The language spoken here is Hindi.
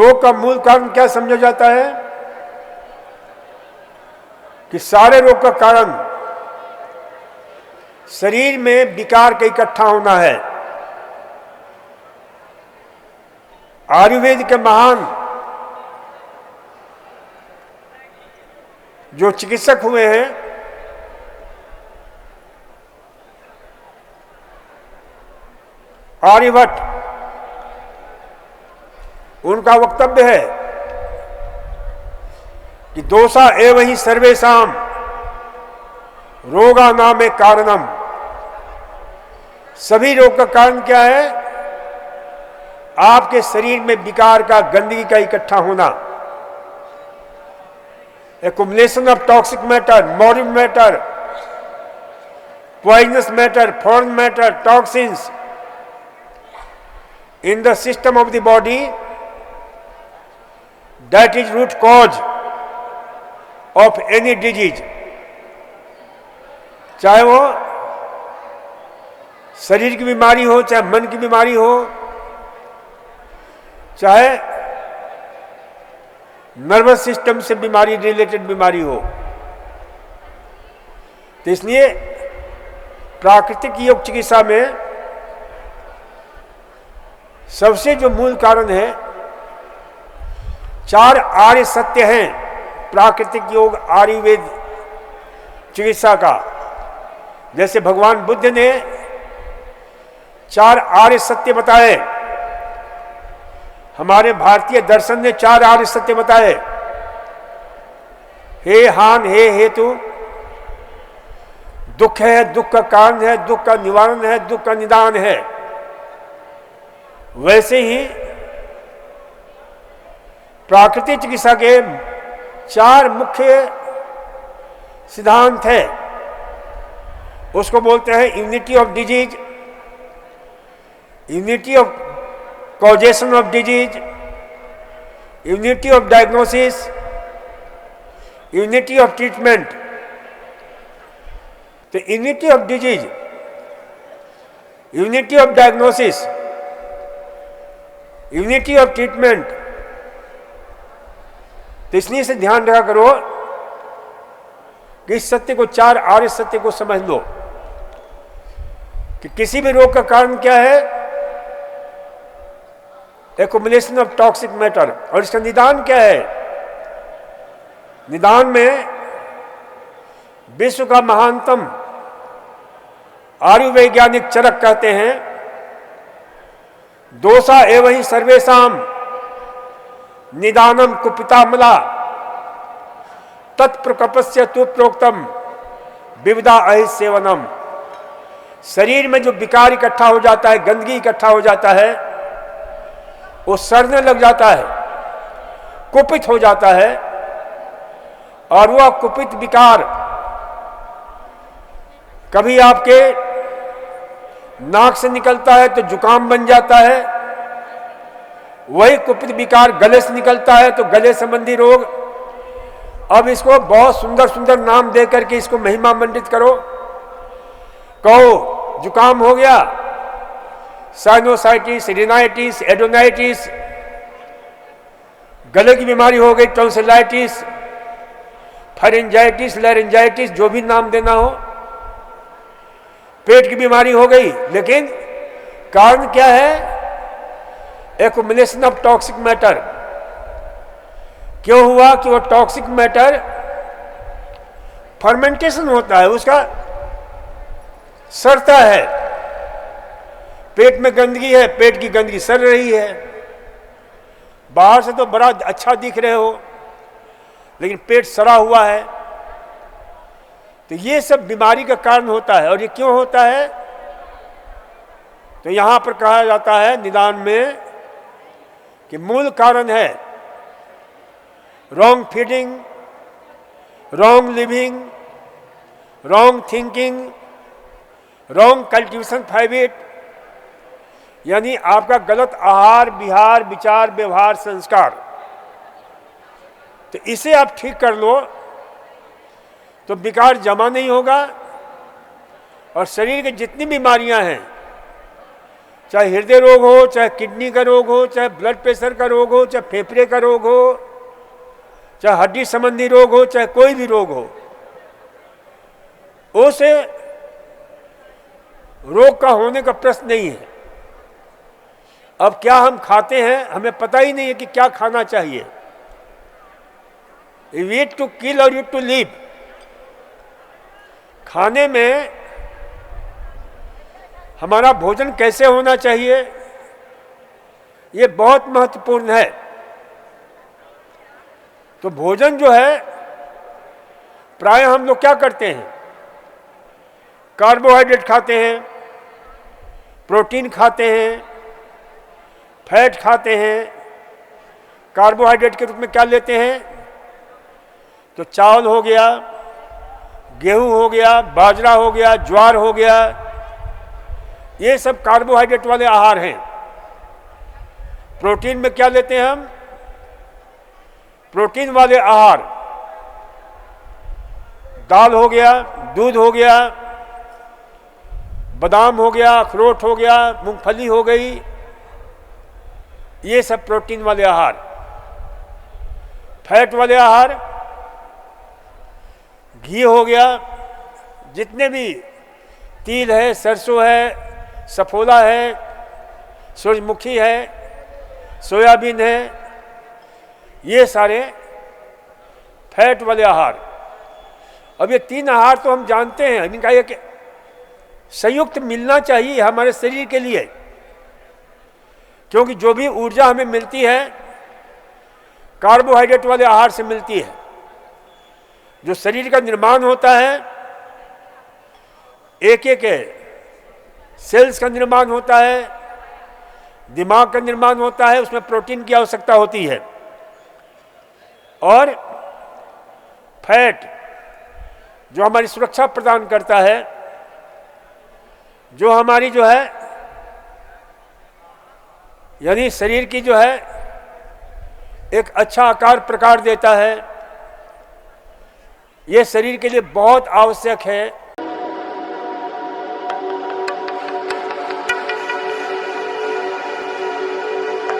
रोग का मूल कारण क्या समझा जाता है? कि सारे रोग का कारण शरीर में विकार का इकट्ठा होना है। आयुर्वेद के महान जो चिकित्सक हुए हैं, आर्यभट्ट, उनका वक्तव्य है कि दोषा एव ही सर्वेषां रोगानाम कारणम। सभी रोग का कारण क्या है? आपके शरीर में विकार का, गंदगी का इकट्ठा होना। Accumulation of toxic matter, morbid matter, poisonous matter, foreign matter, toxins in the system of the body, that is root cause of any disease। चाहे वो शरीर की बीमारी हो, चाहे मन की बीमारी हो, चाहे नर्वस सिस्टम से बीमारी रिलेटेड बीमारी हो। तो इसलिए प्राकृतिक योग चिकित्सा में सबसे जो मूल कारण है, 4 आर्य सत्य हैं प्राकृतिक योग आयुर्वेद चिकित्सा का। जैसे भगवान बुद्ध ने 4 आर्य सत्य बताए, हमारे भारतीय दर्शन ने 4 आर्य सत्य बताए। हे हान हे हेतु, दुख है, दुख का कारण है, दुख का निवारण है, दुख का निदान है। वैसे ही प्राकृतिक चिकित्सा के 4 मुख्य सिद्धांत है। उसको बोलते हैं unity of disease, unity of causation of disease, unity of diagnosis, unity of treatment. तो unity of disease, unity of diagnosis, unity of treatment. तो इसलिए से ध्यान रखा करो कि इस सत्य को, 4 आर्य सत्य को समझ लो कि किसी भी रोग का कारण क्या है? Accumulation of toxic matter. और इसका निदान क्या है? निदान में विश्व का महानतम आयुर्वैज्ञानिक चरक कहते हैं, दोषा एव ही सर्वेषां निदानम कुपितामला तत्प्रकपस्य तु प्रोक्तम विविधा अहि सेवनम। शरीर में जो विकार इकट्ठा हो जाता है, गंदगी इकट्ठा हो जाता है, वो सड़ने लग जाता है, कुपित हो जाता है। और वह कुपित विकार कभी आपके नाक से निकलता है तो जुकाम बन जाता है, वही कुपित विकार गले से निकलता है तो गले संबंधी रोग। अब इसको बहुत सुंदर सुंदर नाम दे करके इसको महिमा मंडित करो। कहो जुकाम हो गया, साइनोसाइटिस, रिनाइटिस, एडोनाइटिस, गले की बीमारी हो गई टॉन्सिलाइटिस, फेरिंजाइटिस, लैरिंजाइटिस, जो भी नाम देना हो, पेट की बीमारी हो गई। लेकिन कारण क्या है? Accumulation of toxic matter. क्यों हुआ? कि वो टॉक्सिक मैटर फर्मेंटेशन होता है, उसका सड़ता है। पेट में गंदगी है, पेट की गंदगी सड़ रही है। बाहर से तो बड़ा अच्छा दिख रहे हो, लेकिन पेट सड़ा हुआ है। तो ये सब बीमारी का कारण होता है। और ये क्यों होता है? तो यहां पर कहा जाता है निदान में कि मूल कारण है wrong feeding, wrong living, wrong thinking, wrong cultivation habit, यानी आपका गलत आहार, विहार, विचार, व्यवहार, संस्कार। तो इसे आप ठीक कर लो तो विकार जमा नहीं होगा। और शरीर की जितनी बीमारियां हैं, चाहे हृदय रोग हो, चाहे किडनी का रोग हो, चाहे ब्लड प्रेशर का रोग हो, चाहे फेफड़े का रोग हो, चाहे हड्डी संबंधी रोग हो, चाहे कोई भी रोग हो, उसे रोग का होने का प्रश्न नहीं है। अब क्या हम खाते हैं, हमें पता ही नहीं है कि क्या खाना चाहिए। We eat to kill or eat to live। खाने में हमारा भोजन कैसे होना चाहिए, ये बहुत महत्वपूर्ण है। तो भोजन जो है, प्राय हम लोग क्या करते हैं, कार्बोहाइड्रेट खाते हैं, प्रोटीन खाते हैं, फैट खाते हैं। कार्बोहाइड्रेट के रूप में क्या लेते हैं, तो चावल हो गया, गेहूं हो गया, बाजरा हो गया, ज्वार हो गया, ये सब कार्बोहाइड्रेट वाले आहार हैं। प्रोटीन में क्या लेते हैं हम, प्रोटीन वाले आहार, दाल हो गया, दूध हो गया, बादाम हो गया, अखरोट हो गया, मूंगफली हो गई, ये सब प्रोटीन वाले आहार। फैट वाले आहार, घी हो गया, जितने भी तिल है, सरसों है, सफोला है, सूरजमुखी है, सोयाबीन है, ये सारे फैट वाले आहार। अब ये तीन आहार तो हम जानते हैं, इनका एक संयुक्त मिलना चाहिए हमारे शरीर के लिए, क्योंकि जो भी ऊर्जा हमें मिलती है कार्बोहाइड्रेट वाले आहार से मिलती है। जो शरीर का निर्माण होता है, एक एक सेल्स का निर्माण होता है, दिमाग का निर्माण होता है, उसमें प्रोटीन की आवश्यकता होती है। और फैट जो हमारी सुरक्षा प्रदान करता है, जो हमारी जो है यानी शरीर की जो है एक अच्छा आकार प्रकार देता है, ये शरीर के लिए बहुत आवश्यक है।